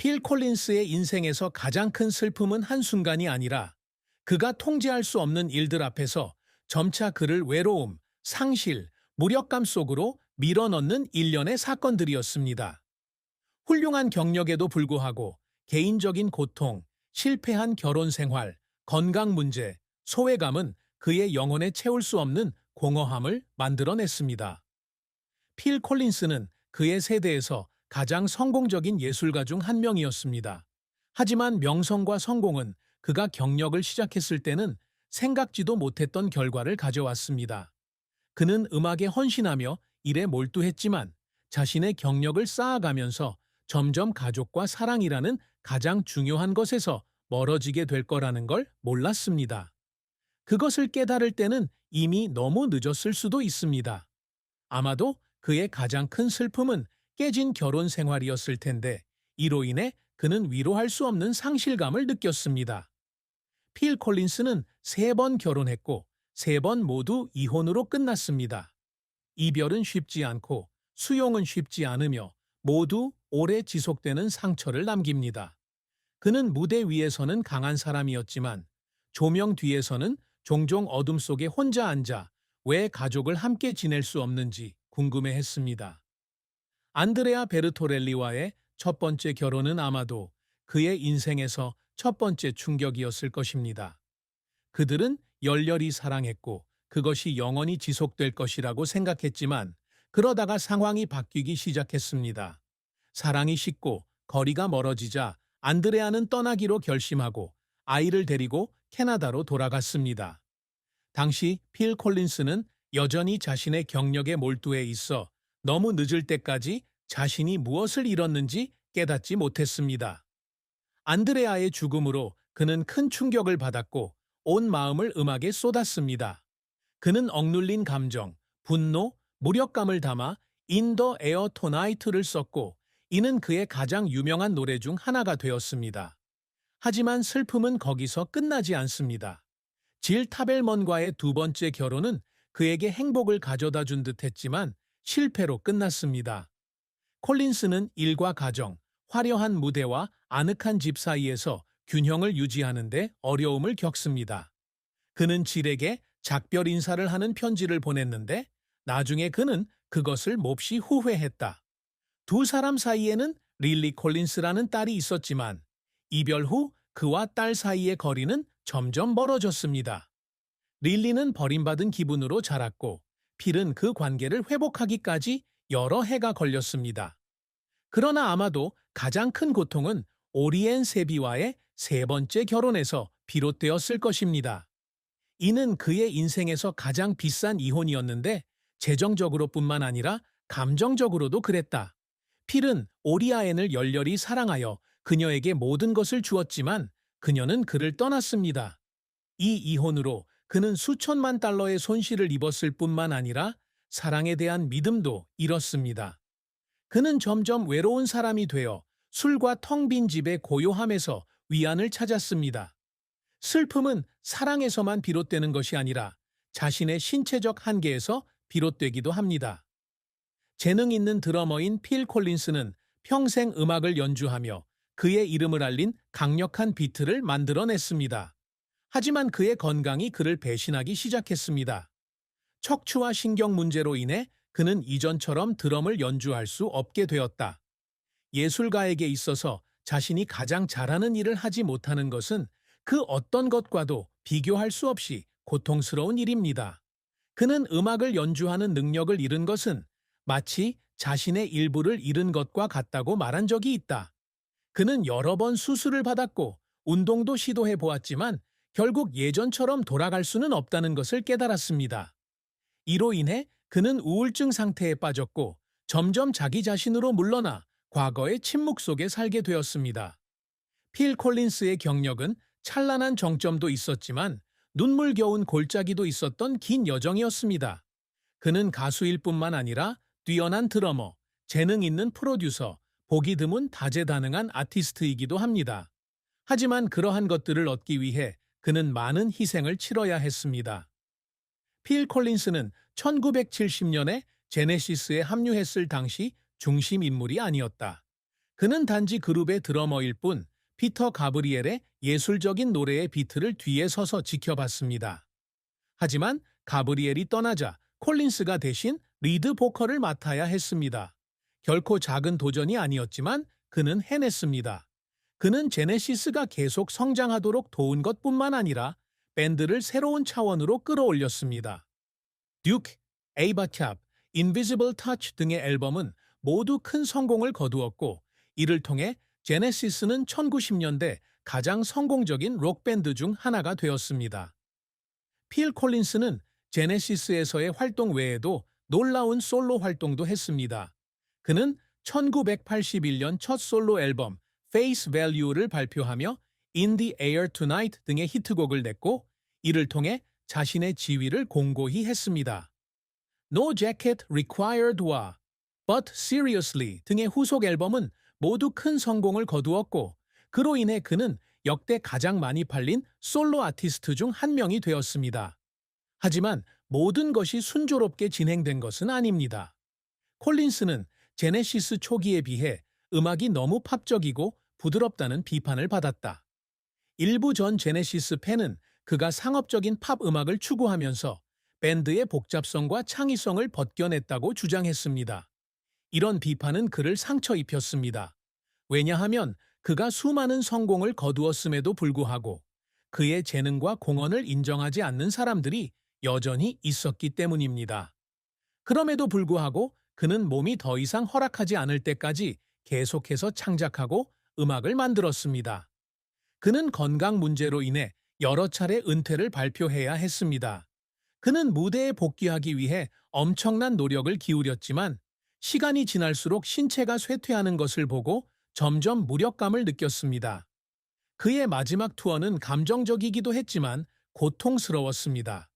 필 콜린스의 인생에서 가장 큰 슬픔은 한순간이 아니라 그가 통제할 수 없는 일들 앞에서 점차 그를 외로움, 상실, 무력감 속으로 밀어넣는 일련의 사건들이었습니다. 훌륭한 경력에도 불구하고 개인적인 고통, 실패한 결혼 생활, 건강 문제, 소외감은 그의 영혼에 채울 수 없는 공허함을 만들어냈습니다. 필 콜린스는 그의 세대에서 가장 성공적인 예술가 중 한 명이었습니다. 하지만 명성과 성공은 그가 경력을 시작했을 때는 생각지도 못했던 결과를 가져왔습니다. 그는 음악에 헌신하며 일에 몰두했지만 자신의 경력을 쌓아가면서 점점 가족과 사랑이라는 가장 중요한 것에서 멀어지게 될 거라는 걸 몰랐습니다. 그것을 깨달을 때는 이미 너무 늦었을 수도 있습니다. 아마도 그의 가장 큰 슬픔은 깨진 결혼 생활이었을 텐데 이로 인해 그는 위로할 수 없는 상실감을 느꼈습니다. 필 콜린스는 3번 결혼했고 3번 모두 이혼으로 끝났습니다. 이별은 쉽지 않고 수용은 쉽지 않으며 모두 오래 지속되는 상처를 남깁니다. 그는 무대 위에서는 강한 사람이었지만 조명 뒤에서는 종종 어둠 속에 혼자 앉아 왜 가족을 함께 지낼 수 없는지 궁금해했습니다. 안드레아 베르토렐리와의 첫 번째 결혼은 아마도 그의 인생에서 첫 번째 충격이었을 것입니다. 그들은 열렬히 사랑했고 그것이 영원히 지속될 것이라고 생각했지만 그러다가 상황이 바뀌기 시작했습니다. 사랑이 식고 거리가 멀어지자 안드레아는 떠나기로 결심하고 아이를 데리고 캐나다로 돌아갔습니다. 당시 필 콜린스는 여전히 자신의 경력에 몰두해 있어 너무 늦을 때까지 자신이 무엇을 잃었는지 깨닫지 못했습니다. 안드레아의 죽음으로 그는 큰 충격을 받았고 온 마음을 음악에 쏟았습니다. 그는 억눌린 감정, 분노, 무력감을 담아 In the Air Tonight를 썼고 이는 그의 가장 유명한 노래 중 하나가 되었습니다. 하지만 슬픔은 거기서 끝나지 않습니다. 질 타벨먼과의 두 번째 결혼은 그에게 행복을 가져다 준 듯했지만 실패로 끝났습니다. 콜린스는 일과 가정, 화려한 무대와 아늑한 집 사이에서 균형을 유지하는데 어려움을 겪습니다. 그는 질에게 작별 인사를 하는 편지를 보냈는데 나중에 그는 그것을 몹시 후회했다. 두 사람 사이에는 릴리 콜린스라는 딸이 있었지만 이별 후 그와 딸 사이의 거리는 점점 멀어졌습니다. 릴리는 버림받은 기분으로 자랐고 필은 그 관계를 회복하기까지 여러 해가 걸렸습니다. 그러나 아마도 가장 큰 고통은 오리엔 세비와의 3번째 결혼에서 비롯되었을 것입니다. 이는 그의 인생에서 가장 비싼 이혼이었는데 재정적으로뿐만 아니라 감정적으로도 그랬다. 필은 오리아엔을 열렬히 사랑하여 그녀에게 모든 것을 주었지만 그녀는 그를 떠났습니다. 이 이혼으로 그는 수천만 달러의 손실을 입었을 뿐만 아니라 사랑에 대한 믿음도 잃었습니다. 그는 점점 외로운 사람이 되어 술과 텅 빈 집의 고요함에서 위안을 찾았습니다. 슬픔은 사랑에서만 비롯되는 것이 아니라 자신의 신체적 한계에서 비롯되기도 합니다. 재능 있는 드러머인 필 콜린스는 평생 음악을 연주하며 그의 이름을 알린 강력한 비트를 만들어냈습니다. 하지만 그의 건강이 그를 배신하기 시작했습니다. 척추와 신경 문제로 인해 그는 이전처럼 드럼을 연주할 수 없게 되었다. 예술가에게 있어서 자신이 가장 잘하는 일을 하지 못하는 것은 그 어떤 것과도 비교할 수 없이 고통스러운 일입니다. 그는 음악을 연주하는 능력을 잃은 것은 마치 자신의 일부를 잃은 것과 같다고 말한 적이 있다. 그는 여러 번 수술을 받았고 운동도 시도해 보았지만 결국 예전처럼 돌아갈 수는 없다는 것을 깨달았습니다. 이로 인해 그는 우울증 상태에 빠졌고 점점 자기 자신으로 물러나 과거의 침묵 속에 살게 되었습니다. 필 콜린스의 경력은 찬란한 정점도 있었지만 눈물겨운 골짜기도 있었던 긴 여정이었습니다. 그는 가수일 뿐만 아니라 뛰어난 드러머, 재능 있는 프로듀서, 보기 드문 다재다능한 아티스트이기도 합니다. 하지만 그러한 것들을 얻기 위해 그는 많은 희생을 치러야 했습니다. 필 콜린스는 1970년에 제네시스에 합류했을 당시 중심 인물이 아니었다. 그는 단지 그룹의 드러머일 뿐 피터 가브리엘의 예술적인 노래의 비트를 뒤에 서서 지켜봤습니다. 하지만 가브리엘이 떠나자 콜린스가 대신 리드 보컬을 맡아야 했습니다. 결코 작은 도전이 아니었지만 그는 해냈습니다. 그는 제네시스가 계속 성장하도록 도운 것뿐만 아니라 밴드를 새로운 차원으로 끌어올렸습니다. 듀크, 에이바캡, 인비지블 터치 등의 앨범은 모두 큰 성공을 거두었고 이를 통해 제네시스는 1990년대 가장 성공적인 록밴드 중 하나가 되었습니다. 필 콜린스는 제네시스에서의 활동 외에도 놀라운 솔로 활동도 했습니다. 그는 1981년 첫 솔로 앨범 Face Value를 발표하며 In the Air Tonight 등의 히트곡을 냈고 이를 통해 자신의 지위를 공고히 했습니다. No Jacket Required와 But Seriously 등의 후속 앨범은 모두 큰 성공을 거두었고 그로 인해 그는 역대 가장 많이 팔린 솔로 아티스트 중 한 명이 되었습니다. 하지만 모든 것이 순조롭게 진행된 것은 아닙니다. 콜린스는 제네시스 초기에 비해 음악이 너무 팝적이고 부드럽다는 비판을 받았다. 일부 전 제네시스 팬은 그가 상업적인 팝 음악을 추구하면서 밴드의 복잡성과 창의성을 벗겨냈다고 주장했습니다. 이런 비판은 그를 상처 입혔습니다. 왜냐하면 그가 수많은 성공을 거두었음에도 불구하고 그의 재능과 공헌을 인정하지 않는 사람들이 여전히 있었기 때문입니다. 그럼에도 불구하고 그는 몸이 더 이상 허락하지 않을 때까지 계속해서 창작하고 음악을 만들었습니다. 그는 건강 문제로 인해 여러 차례 은퇴를 발표해야 했습니다. 그는 무대에 복귀하기 위해 엄청난 노력을 기울였지만 시간이 지날수록 신체가 쇠퇴하는 것을 보고 점점 무력감을 느꼈습니다. 그의 마지막 투어는 감정적이기도 했지만 고통스러웠습니다.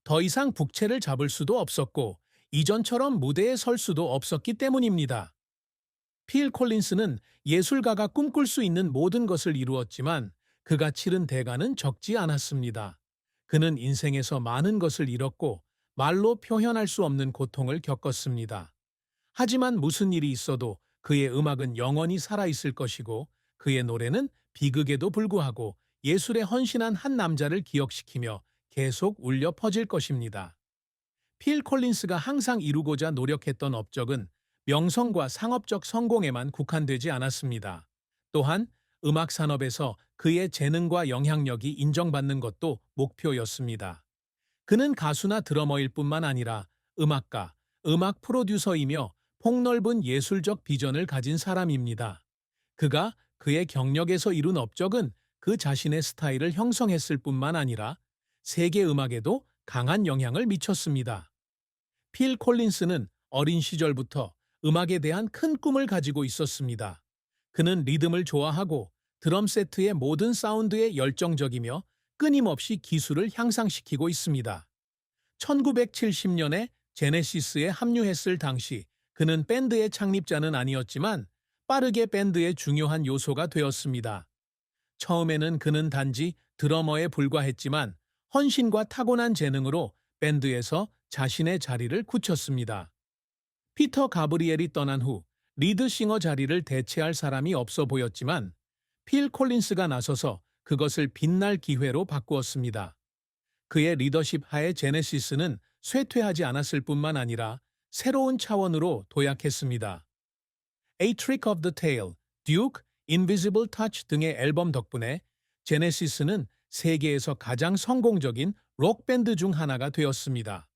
더 이상 북채를 잡을 수도 없었고 이전처럼 무대에 설 수도 없었기 때문입니다. 필 콜린스는 예술가가 꿈꿀 수 있는 모든 것을 이루었지만 그가 치른 대가는 적지 않았습니다. 그는 인생에서 많은 것을 잃었고 말로 표현할 수 없는 고통을 겪었습니다. 하지만 무슨 일이 있어도 그의 음악은 영원히 살아있을 것이고 그의 노래는 비극에도 불구하고 예술에 헌신한 한 남자를 기억시키며 계속 울려 퍼질 것입니다. 필 콜린스가 항상 이루고자 노력했던 업적은 명성과 상업적 성공에만 국한되지 않았습니다. 또한 음악 산업에서 그의 재능과 영향력이 인정받는 것도 목표였습니다. 그는 가수나 드러머일 뿐만 아니라 음악가, 음악 프로듀서이며 폭넓은 예술적 비전을 가진 사람입니다. 그가 그의 경력에서 이룬 업적은 그 자신의 스타일을 형성했을 뿐만 아니라 세계 음악에도 강한 영향을 미쳤습니다. 필 콜린스는 어린 시절부터 음악에 대한 큰 꿈을 가지고 있었습니다. 그는 리듬을 좋아하고 드럼 세트의 모든 사운드에 열정적이며 끊임없이 기술을 향상시키고 있습니다. 1970년에 제네시스에 합류했을 당시 그는 밴드의 창립자는 아니었지만 빠르게 밴드의 중요한 요소가 되었습니다. 처음에는 그는 단지 드러머에 불과했지만 헌신과 타고난 재능으로 밴드에서 자신의 자리를 굳혔습니다. 피터 가브리엘이 떠난 후 리드싱어 자리를 대체할 사람이 없어 보였지만 필 콜린스가 나서서 그것을 빛날 기회로 바꾸었습니다. 그의 리더십 하에 제네시스는 쇠퇴하지 않았을 뿐만 아니라 새로운 차원으로 도약했습니다. A Trick of the Tail, Duke, Invisible Touch 등의 앨범 덕분에 제네시스는 세계에서 가장 성공적인 록밴드 중 하나가 되었습니다.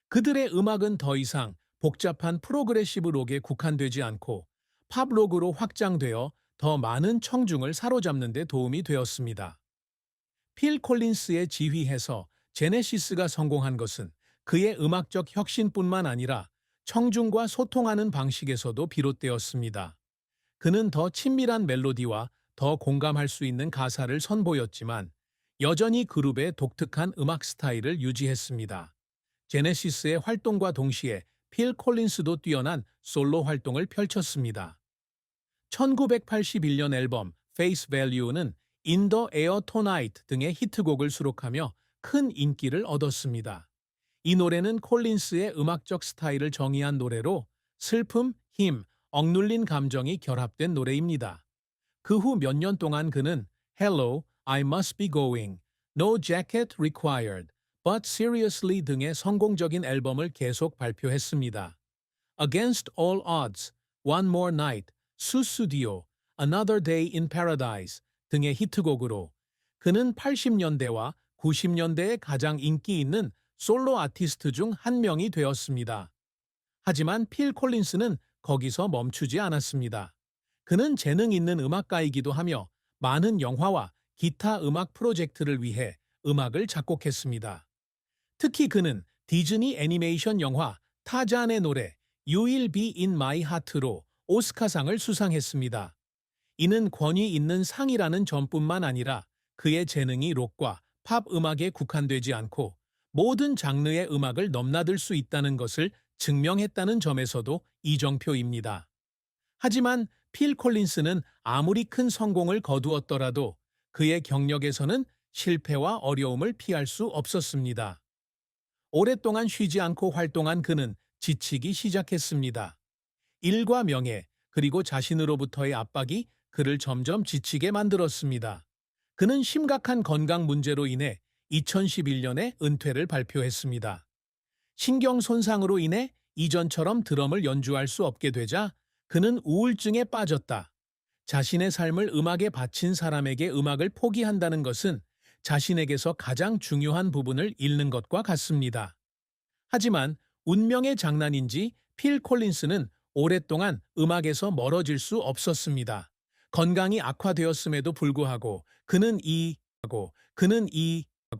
그들의 음악은 더 이상 복잡한 프로그레시브 록에 국한되지 않고 팝록으로 확장되어 더 많은 청중을 사로잡는 데 도움이 되었습니다. 필 콜린스의 지휘해서 제네시스가 성공한 것은 그의 음악적 혁신뿐만 아니라 청중과 소통하는 방식에서도 비롯되었습니다. 그는 더 친밀한 멜로디와 더 공감할 수 있는 가사를 선보였지만 여전히 그룹의 독특한 음악 스타일을 유지했습니다. 제네시스의 활동과 동시에 필 콜린스도 뛰어난 솔로 활동을 펼쳤습니다. 1981년 앨범 Face Value는 In the Air Tonight 등의 히트곡을 수록하며 큰 인기를 얻었습니다. 이 노래는 콜린스의 음악적 스타일을 정의한 노래로 슬픔, 힘, 억눌린 감정이 결합된 노래입니다. 그 후 몇 년 동안 그는 Hello, I must be going, No jacket required, But seriously 등의 성공적인 앨범을 계속 발표했습니다. Against all odds, One more night, Sussudio, Another day in paradise 등의 히트곡으로 그는 80년대와 90년대에 가장 인기 있는 솔로 아티스트 중 한 명이 되었습니다. 하지만 필 콜린스는 거기서 멈추지 않았습니다. 그는 재능 있는 음악가이기도 하며 많은 영화와 기타 음악 프로젝트를 위해 음악을 작곡했습니다. 특히 그는 디즈니 애니메이션 영화 타잔의 노래 You Will Be in My Heart로 오스카상을 수상했습니다. 이는 권위 있는 상이라는 점뿐만 아니라 그의 재능이 록과 팝 음악에 국한되지 않고 모든 장르의 음악을 넘나들 수 있다는 것을 증명했다는 점에서도 이정표입니다. 하지만 필 콜린스는 아무리 큰 성공을 거두었더라도 그의 경력에서는 실패와 어려움을 피할 수 없었습니다. 오랫동안 쉬지 않고 활동한 그는 지치기 시작했습니다. 일과 명예, 그리고 자신으로부터의 압박이 그를 점점 지치게 만들었습니다. 그는 심각한 건강 문제로 인해 2011년에 은퇴를 발표했습니다. 신경 손상으로 인해 이전처럼 드럼을 연주할 수 없게 되자 그는 우울증에 빠졌다. 자신의 삶을 음악에 바친 사람에게 음악을 포기한다는 것은 자신에게서 가장 중요한 부분을 잃는 것과 같습니다. 하지만 운명의 장난인지 필 콜린스는 오랫동안 음악에서 멀어질 수 없었습니다. 건강이 악화되었음에도 불구하고 그는 이